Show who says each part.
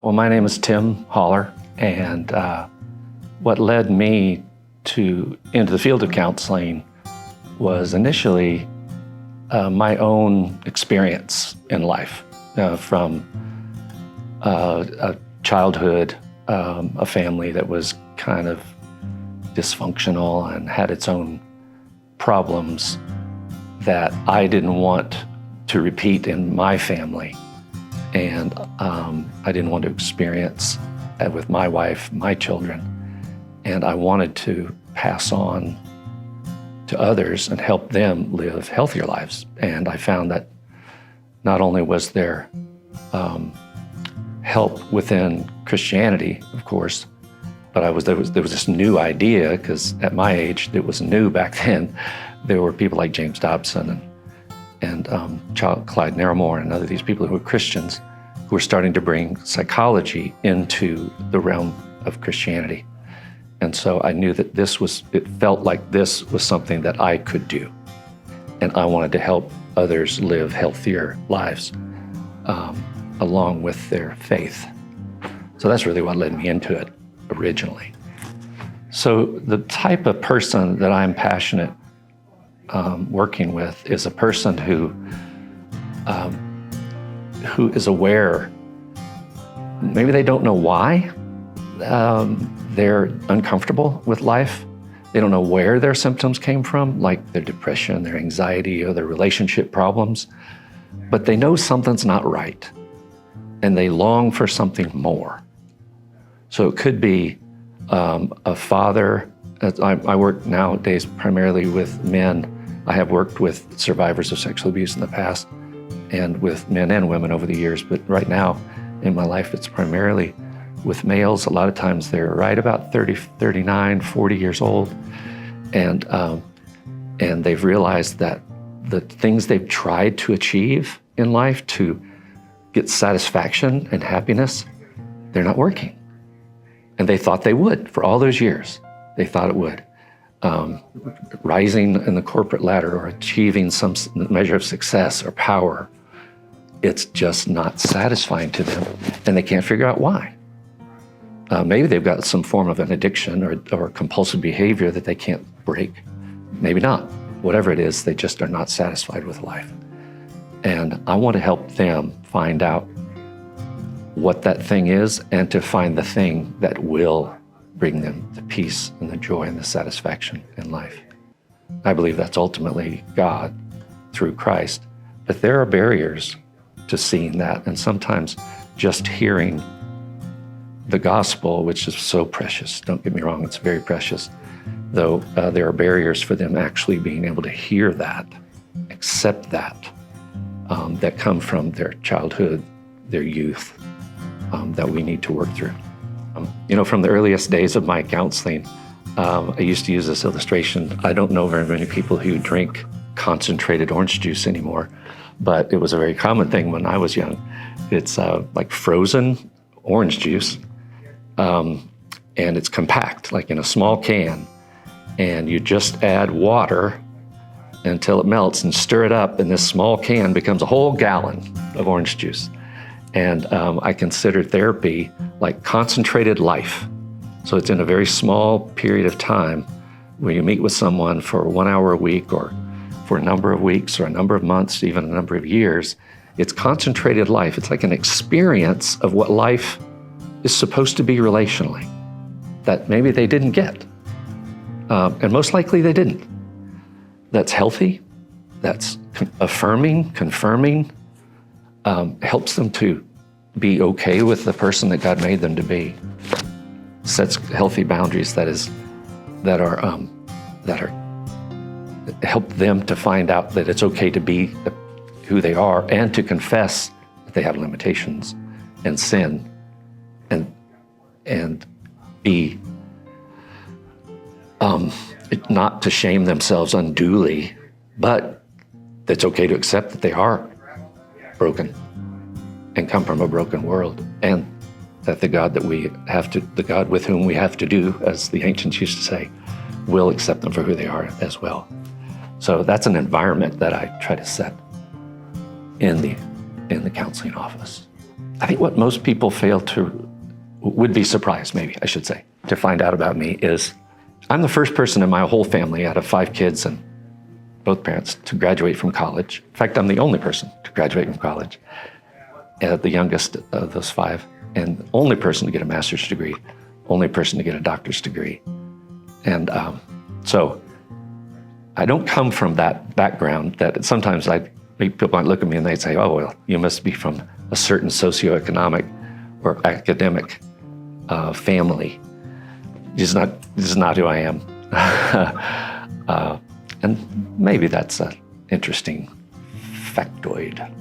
Speaker 1: Well, my name is Tim Holler, and what led me into the field of counseling was initially my own experience in life from a childhood, a family that was kind of dysfunctional and had its own problems that I didn't want to repeat in my family. And I didn't want to experience that with my wife, my children. And I wanted to pass on to others and help them live healthier lives. And I found that not only was there help within Christianity, of course, but there was this new idea, because at my age, it was new back then. There were people like James Dobson and Clyde Narramore and other these people who were Christians who were starting to bring psychology into the realm of Christianity. And so I knew that it felt like this was something that I could do. And I wanted to help others live healthier lives along with their faith. So that's really what led me into it originally. So the type of person that I'm passionate working with is a person who is aware. Maybe they don't know why they're uncomfortable with life. They don't know where their symptoms came from, like their depression, their anxiety, or their relationship problems, but they know something's not right, and they long for something more. So it could be a father. I work nowadays primarily with men. I have worked with survivors of sexual abuse in the past and with men and women over the years, but right now in my life, it's primarily with males. A lot of times they're right about 30, 39, 40 years old, and they've realized that the things they've tried to achieve in life to get satisfaction and happiness, they're not working. And they thought they would for all those years. They thought it would. Rising in the corporate ladder or achieving some measure of success or power, it's just not satisfying to them, and they can't figure out why. Maybe they've got some form of an addiction or compulsive behavior that they can't break. Maybe not. Whatever it is, they just are not satisfied with life. And I want to help them find out what that thing is and to find the thing that will bring them the peace and the joy and the satisfaction in life. I believe that's ultimately God through Christ, but there are barriers to seeing that, and sometimes just hearing the gospel, which is so precious, don't get me wrong, it's very precious, though there are barriers for them actually being able to hear that, accept that, that come from their childhood, their youth, that we need to work through. From the earliest days of my counseling, I used to use this illustration. I don't know very many people who drink concentrated orange juice anymore, but it was a very common thing when I was young. It's like frozen orange juice, and it's compact, like in a small can, and you just add water until it melts and stir it up, and this small can becomes a whole gallon of orange juice. And I consider therapy like concentrated life. So it's in a very small period of time where you meet with someone for 1 hour a week or for a number of weeks or a number of months, even a number of years. It's concentrated life. It's like an experience of what life is supposed to be relationally that maybe they didn't get. And most likely they didn't. That's healthy, that's affirming, confirming, helps them to be okay with the person that God made them to be. Sets healthy boundaries that help them to find out that it's okay to be who they are and to confess that they have limitations and sin and be not to shame themselves unduly, but it's okay to accept that they are broken and come from a broken world, and that the God with whom we have to do, as the ancients used to say, will accept them for who they are as well. So that's an environment that I try to set in the counseling office. I think what most people would be surprised, maybe I should say, to find out about me is I'm the first person in my whole family out of 5 kids and both parents to graduate from college. In fact, I'm the only person to graduate from college, the youngest of those 5, and only person to get a master's degree, only person to get a doctor's degree. And so I don't come from that background that sometimes people might look at me and they'd say, oh, well, you must be from a certain socioeconomic or academic family. This is not who I am. And maybe that's an interesting factoid.